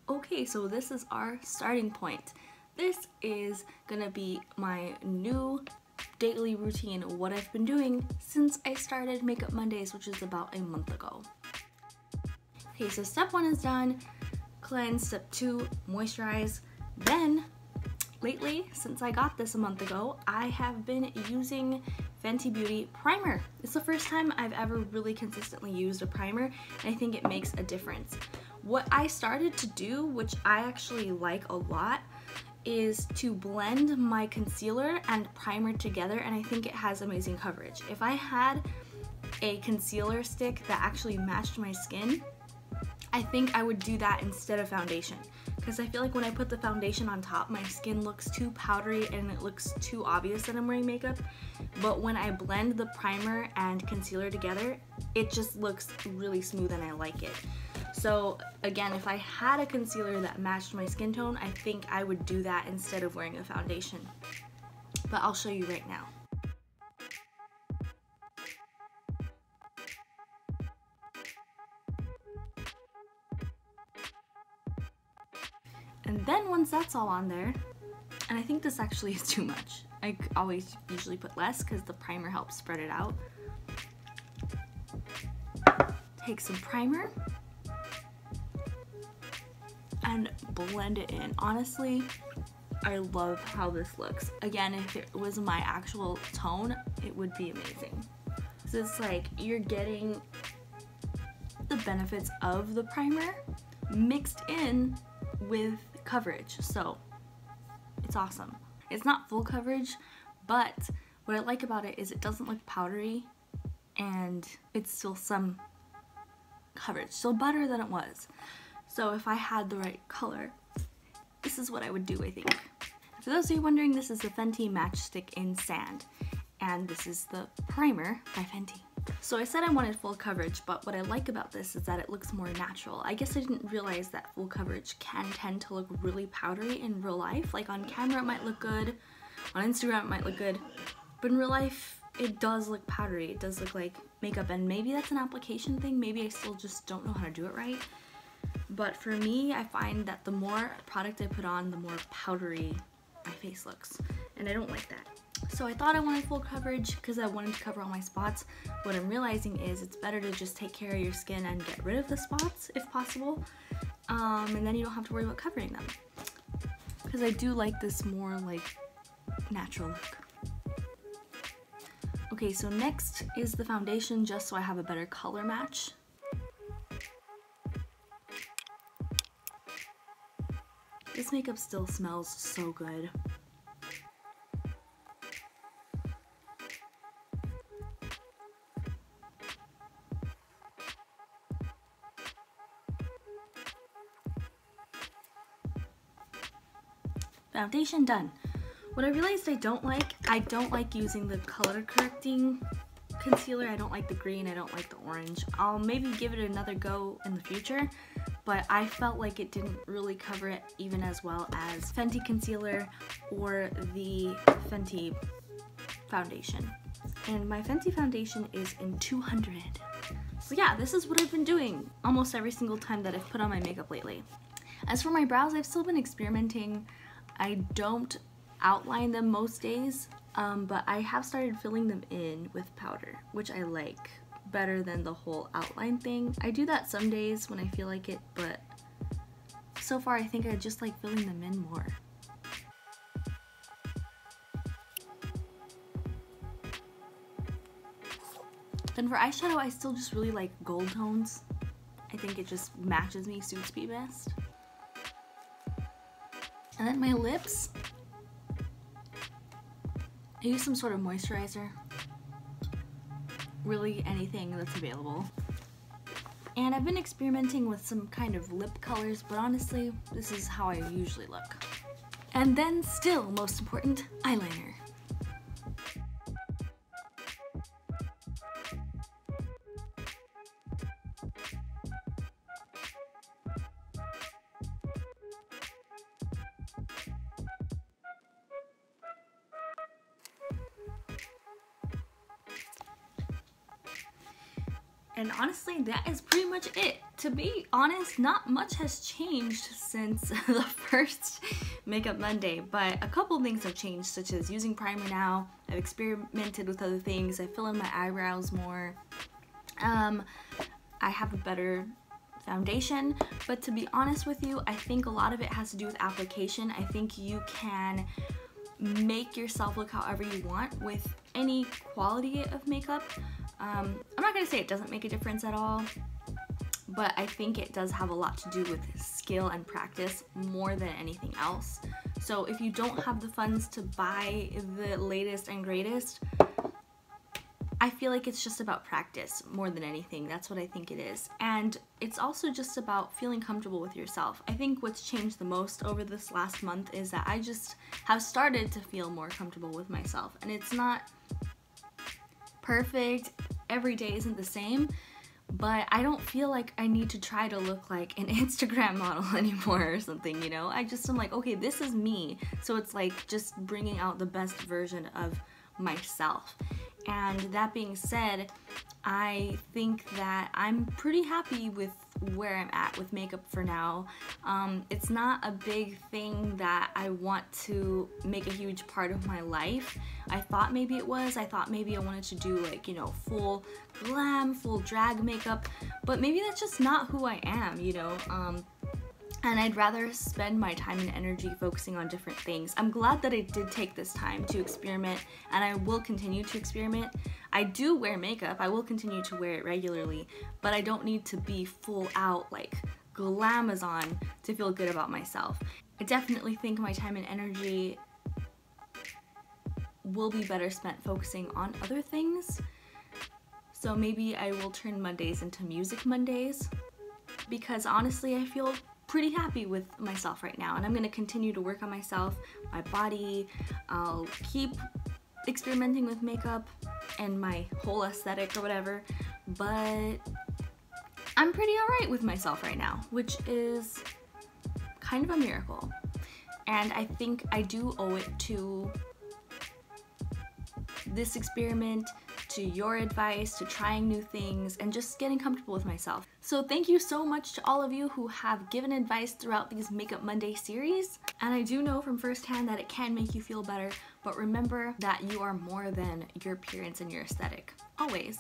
Okay, so this is our starting point. This is gonna be my new daily routine, what I've been doing since I started Makeup Mondays, which is about a month ago. Okay, so step 1 is done, cleanse. Step 2, moisturize. Then, lately, since I got this a month ago, I have been using Fenty Beauty primer. It's the first time I've ever really consistently used a primer, and I think it makes a difference. What I started to do, which I actually like a lot, is to blend my concealer and primer together, and I think it has amazing coverage. If I had a concealer stick that actually matched my skin, I think I would do that instead of foundation, because I feel like when I put the foundation on top, my skin looks too powdery and it looks too obvious that I'm wearing makeup. But when I blend the primer and concealer together, it just looks really smooth and I like it. So again, if I had a concealer that matched my skin tone, I think I would do that instead of wearing a foundation. But I'll show you right now. And then once that's all on there, and I think this actually is too much. I always usually put less because the primer helps spread it out. Take some primer and blend it in. Honestly, I love how this looks. Again, if it was my actual tone, it would be amazing. So it's like you're getting the benefits of the primer mixed in with coverage, so it's awesome. It's not full coverage, but what I like about it is it doesn't look powdery and it's still some coverage, still better than it was. So if I had the right color, this is what I would do, I think. For those of you wondering, this is the Fenty Matchstick in Sand, and this is the primer by Fenty. So I said I wanted full coverage, but what I like about this is that it looks more natural. I guess I didn't realize that full coverage can tend to look really powdery in real life. Like on camera it might look good, on Instagram it might look good, but in real life it does look powdery. It does look like makeup, and maybe that's an application thing. Maybe I still just don't know how to do it right. But for me, I find that the more product I put on, the more powdery my face looks, and I don't like that. So I thought I wanted full coverage because I wanted to cover all my spots. What I'm realizing is it's better to just take care of your skin and get rid of the spots if possible, and then you don't have to worry about covering them. Because I do like this more like natural look. Okay, so next is the foundation, just so I have a better color match. This makeup still smells so good. Foundation done. What I realized I don't like using the color correcting concealer. I don't like the green, I don't like the orange. I'll maybe give it another go in the future, but I felt like it didn't really cover it even as well as Fenty concealer or the Fenty foundation. And my Fenty foundation is in 200. So yeah, this is what I've been doing almost every single time that I've put on my makeup lately. As for my brows, I've still been experimenting. I don't outline them most days, but I have started filling them in with powder, which I like better than the whole outline thing. I do that some days when I feel like it, but so far I think I just like filling them in more. Then for eyeshadow, I still just really like gold tones. I think it just matches me, suits me best. And then my lips, I use some sort of moisturizer. Really anything that's available. And I've been experimenting with some kind of lip colors, but honestly, this is how I usually look. And then still, most important, eyeliner. And honestly, that is pretty much it. To be honest, not much has changed since the first Makeup Monday, but a couple things have changed, such as using primer now. I've experimented with other things. I fill in my eyebrows more. I have a better foundation, but to be honest with you, I think a lot of it has to do with application. I think you can make yourself look however you want with any quality of makeup. I'm not gonna say it doesn't make a difference at all, but I think it does have a lot to do with skill and practice more than anything else. So if you don't have the funds to buy the latest and greatest, I feel like it's just about practice more than anything. That's what I think it is. And it's also just about feeling comfortable with yourself. I think what's changed the most over this last month is that I just have started to feel more comfortable with myself. And it's not perfect. Every day isn't the same. But I don't feel like I need to try to look like an Instagram model anymore or something, you know? I just am like, okay, this is me. So it's like just bringing out the best version of myself. And that being said, I think that I'm pretty happy with where I'm at with makeup for now. It's not a big thing that I want to make a huge part of my life. I thought maybe it was. I thought maybe I wanted to do like, you know, full glam, full drag makeup, but maybe that's just not who I am, you know? And I'd rather spend my time and energy focusing on different things. I'm glad that I did take this time to experiment, and I will continue to experiment. I do wear makeup, I will continue to wear it regularly, but I don't need to be full out like glamazon to feel good about myself. I definitely think my time and energy will be better spent focusing on other things. So maybe I will turn Mondays into Music Mondays, because honestly I feel pretty happy with myself right now, and I'm gonna continue to work on myself, my body. I'll keep experimenting with makeup and my whole aesthetic or whatever, but I'm pretty alright with myself right now, which is kind of a miracle. And I think I do owe it to this experiment, to your advice, to trying new things, and just getting comfortable with myself. So thank you so much to all of you who have given advice throughout these Makeup Monday series. And I do know from firsthand that it can make you feel better, but remember that you are more than your appearance and your aesthetic. Always.